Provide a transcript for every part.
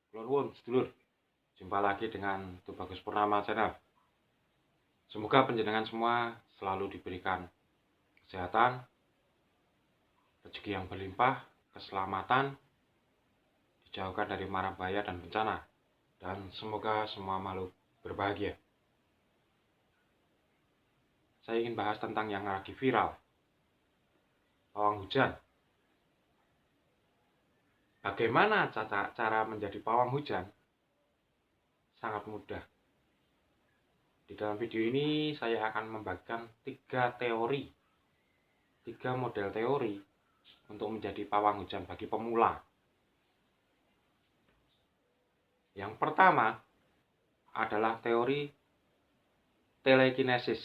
Nuwun sedulur, jumpa lagi dengan Tubagus Purnama Channel. Semoga penjenengan semua selalu diberikan kesehatan, rezeki yang berlimpah, keselamatan, dijauhkan dari mara bahaya dan bencana, dan semoga semua makhluk berbahagia. Saya ingin bahas tentang yang lagi viral, pawang hujan. Bagaimana cara menjadi pawang hujan? Sangat mudah. Di dalam video ini saya akan membagikan 3 model teori untuk menjadi pawang hujan bagi pemula. Yang pertama adalah teori telekinesis,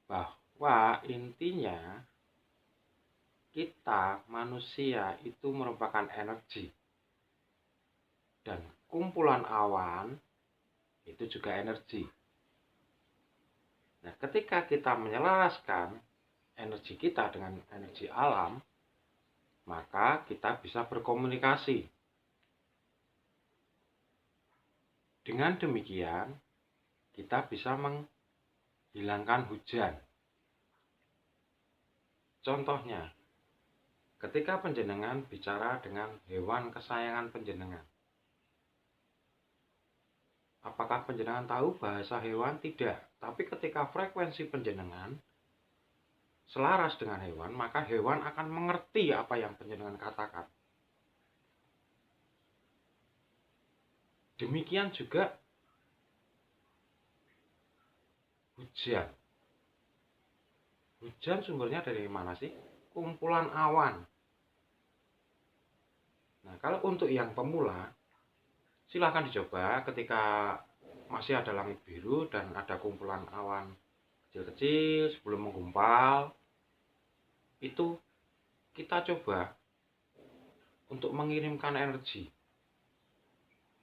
bahwa intinya kita manusia itu merupakan energi, dan kumpulan awan itu juga energi. Nah, ketika kita menyelaraskan energi kita dengan energi alam, maka kita bisa berkomunikasi. Dengan demikian, kita bisa menghilangkan hujan. Contohnya, ketika panjenengan bicara dengan hewan kesayangan panjenengan, apakah panjenengan tahu bahasa hewan? Tidak. Tapi ketika frekuensi panjenengan selaras dengan hewan, maka hewan akan mengerti apa yang panjenengan katakan. Demikian juga hujan. Hujan sumbernya dari mana sih? Kumpulan awan. Nah, kalau untuk yang pemula, silahkan dicoba ketika masih ada langit biru dan ada kumpulan awan kecil-kecil sebelum menggumpal, itu kita coba untuk mengirimkan energi.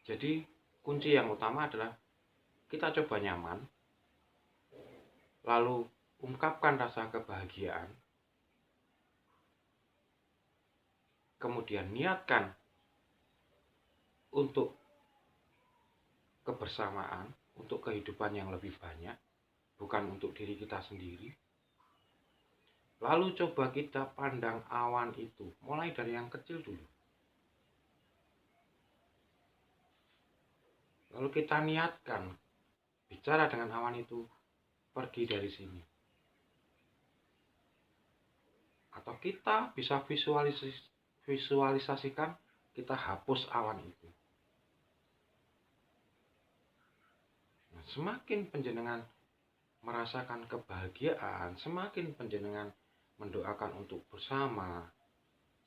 Jadi kunci yang utama adalah kita coba nyaman, lalu ungkapkan rasa kebahagiaan, kemudian niatkan untuk kebersamaan, untuk kehidupan yang lebih banyak, bukan untuk diri kita sendiri. Lalu coba kita pandang awan itu, mulai dari yang kecil dulu. Lalu kita niatkan bicara dengan awan itu, pergi dari sini. Atau kita bisa visualisasikan, kita hapus awan itu. Nah, semakin panjenengan merasakan kebahagiaan, semakin panjenengan mendoakan untuk bersama,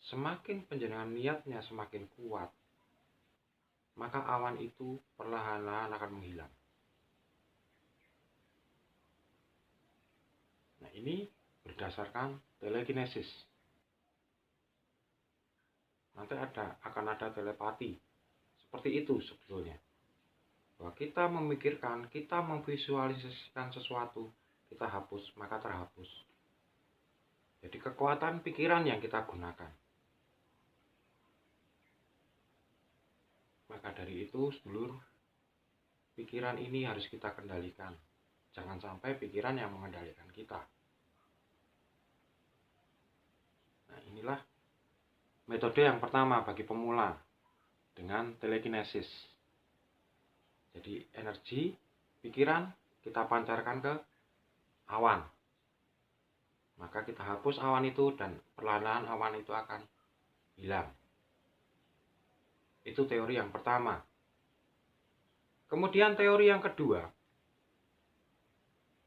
semakin panjenengan niatnya semakin kuat, maka awan itu perlahan-lahan akan menghilang. Nah, ini berdasarkan telekinesis. Nanti akan ada telepati. Seperti itu sebetulnya. Bahwa kita memikirkan, kita memvisualisasikan sesuatu, kita hapus, maka terhapus. Jadi kekuatan pikiran yang kita gunakan. Maka dari itu, sedulur, pikiran ini harus kita kendalikan. Jangan sampai pikiran yang mengendalikan kita. Nah, inilah metode yang pertama bagi pemula dengan telekinesis. Jadi energi, pikiran kita pancarkan ke awan. Maka kita hapus awan itu dan perlahan-lahan awan itu akan hilang. Itu teori yang pertama. Kemudian teori yang kedua,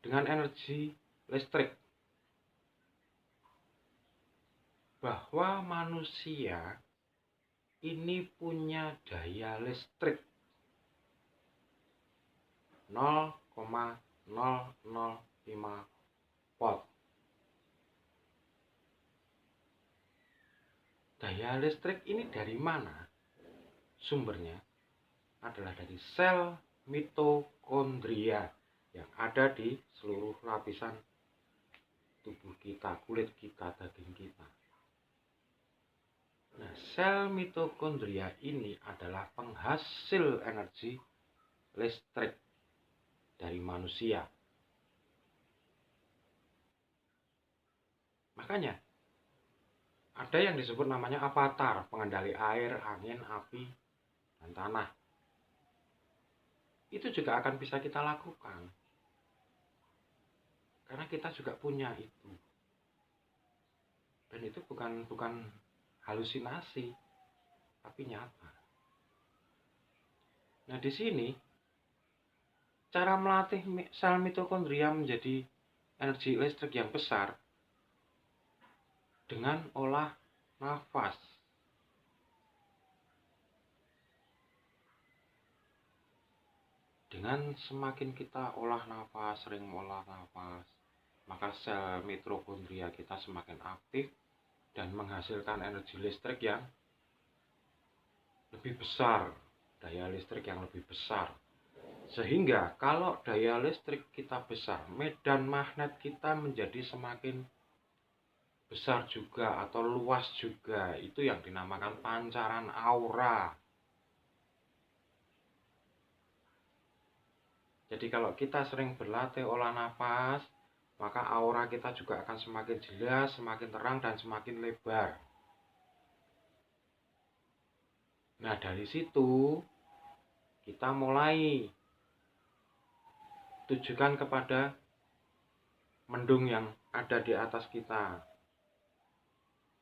dengan energi listrik. Bahwa manusia ini punya daya listrik 0,005 volt. Daya listrik ini dari mana? Sumbernya adalah dari sel mitokondria yang ada di seluruh lapisan tubuh kita, kulit kita, daging kita. Nah, sel mitokondria ini adalah penghasil energi listrik dari manusia. Makanya ada yang disebut namanya avatar, pengendali air, angin, api, dan tanah. Itu juga akan bisa kita lakukan. Karena kita juga punya itu. Dan itu bukan halusinasi, tapi nyata. Nah, di sini cara melatih sel mitokondria menjadi energi listrik yang besar dengan olah nafas. Dengan semakin kita olah nafas, sering olah nafas, maka sel mitokondria kita semakin aktif dan menghasilkan energi listrik yang lebih besar, daya listrik yang lebih besar. Sehingga kalau daya listrik kita besar, medan magnet kita menjadi semakin besar juga atau luas juga. Itu yang dinamakan pancaran aura. Jadi kalau kita sering berlatih olah nafas, maka aura kita juga akan semakin jelas, semakin terang, dan semakin lebar. Nah, dari situ kita mulai tujukan kepada mendung yang ada di atas kita.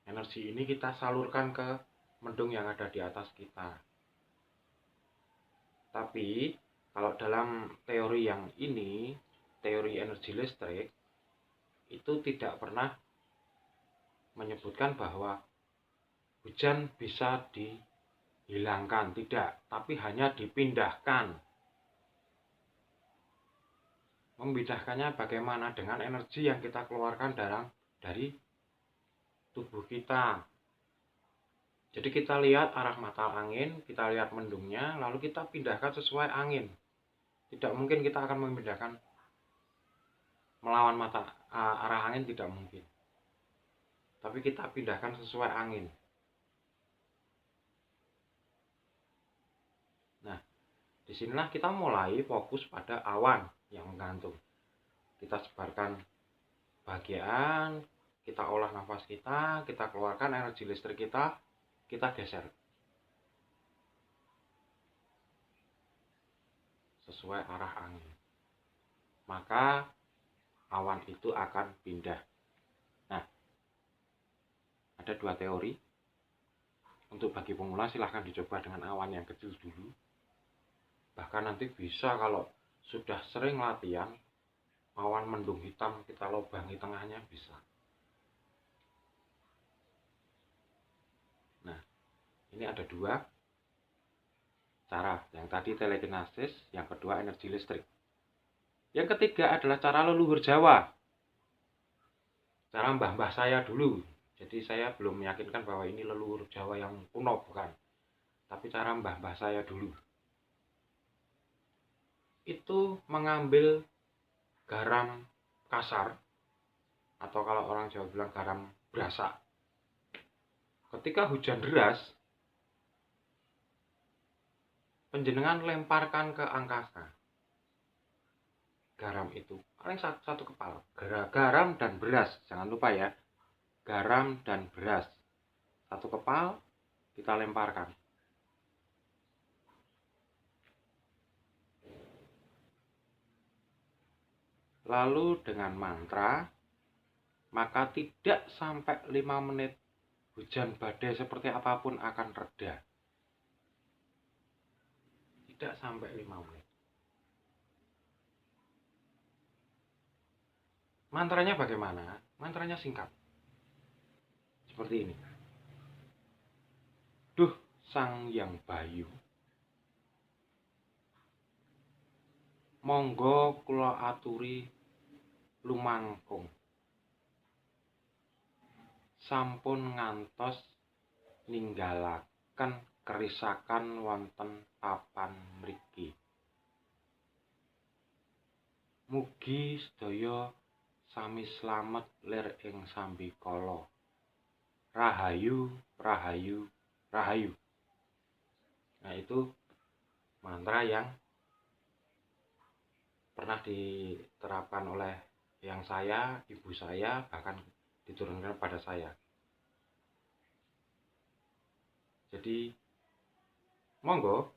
Energi ini kita salurkan ke mendung yang ada di atas kita. Tapi kalau dalam teori yang ini, teori energi listrik, itu tidak pernah menyebutkan bahwa hujan bisa dihilangkan, tidak, tapi hanya dipindahkan. Memindahkannya bagaimana? Dengan energi yang kita keluarkan dari tubuh kita. Jadi kita lihat arah mata angin, kita lihat mendungnya, lalu kita pindahkan sesuai angin. Tidak mungkin kita akan memindahkan melawan arah angin, tidak mungkin. Tapi kita pindahkan sesuai angin. Nah, disinilah kita mulai fokus pada awan yang menggantung. Kita sebarkan bagian, kita olah nafas kita keluarkan energi listrik kita geser sesuai arah angin. Maka awan itu akan pindah. Nah, ada dua teori. Untuk bagi pemula silahkan dicoba dengan awan yang kecil dulu. Bahkan nanti bisa kalau sudah sering latihan, awan mendung hitam kita lobangi tengahnya bisa. Nah, ini ada dua cara. Yang tadi telekinesis, yang kedua energi listrik. Yang ketiga adalah cara leluhur Jawa. Cara mbah-mbah saya dulu. Jadi saya belum meyakinkan bahwa ini leluhur Jawa yang kuno, bukan. Tapi cara mbah-mbah saya dulu. Itu mengambil garam kasar, atau kalau orang Jawa bilang garam berasak. Ketika hujan deras, penjenengan lemparkan ke angkasa garam itu, paling satu kepal. Garam dan beras, jangan lupa ya, garam dan beras satu kepal kita lemparkan. Lalu dengan mantra, maka tidak sampai 5 menit hujan badai seperti apapun akan reda. Tidak sampai 5 menit. Mantranya bagaimana? Mantranya singkat. Seperti ini. Duh Sang Yang Bayu, monggo kula aturi lumangkung. Sampun ngantos ninggalaken kerisakan wonten papan mriki. Mugi sedaya sami slamet lir ing sambikala. Rahayu, rahayu, Rahayu. Nah, itu mantra yang pernah diterapkan oleh yang saya, ibu saya, bahkan diturunkan pada saya. Jadi monggo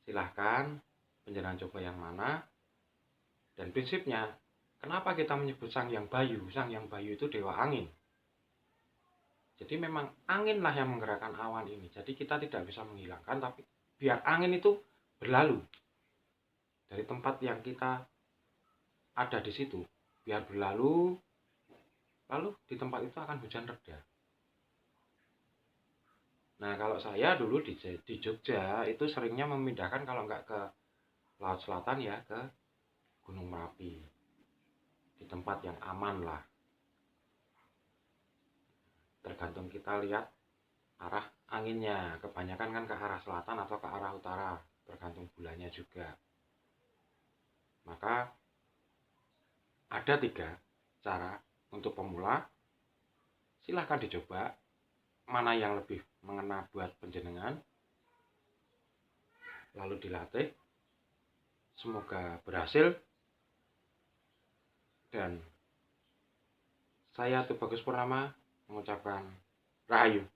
silahkan penjenengan coba yang mana. Dan prinsipnya, kenapa kita menyebut Sang Hyang Bayu? Sang Hyang Bayu itu dewa angin. Jadi memang anginlah yang menggerakkan awan ini. Jadi kita tidak bisa menghilangkan, tapi biar angin itu berlalu dari tempat yang kita ada di situ, biar berlalu, lalu di tempat itu akan hujan reda. Nah, kalau saya dulu di Jogja itu seringnya memindahkan, kalau nggak ke Laut Selatan ya ke Gunung Merapi, di tempat yang aman lah. Tergantung kita lihat arah anginnya, kebanyakan kan ke arah selatan atau ke arah utara, tergantung bulannya juga. Maka ada 3 cara untuk pemula. Silahkan dicoba mana yang lebih mengena buat penjenengan, lalu dilatih. Semoga berhasil. Dan saya Tubagus Purnama mengucapkan Rahayu.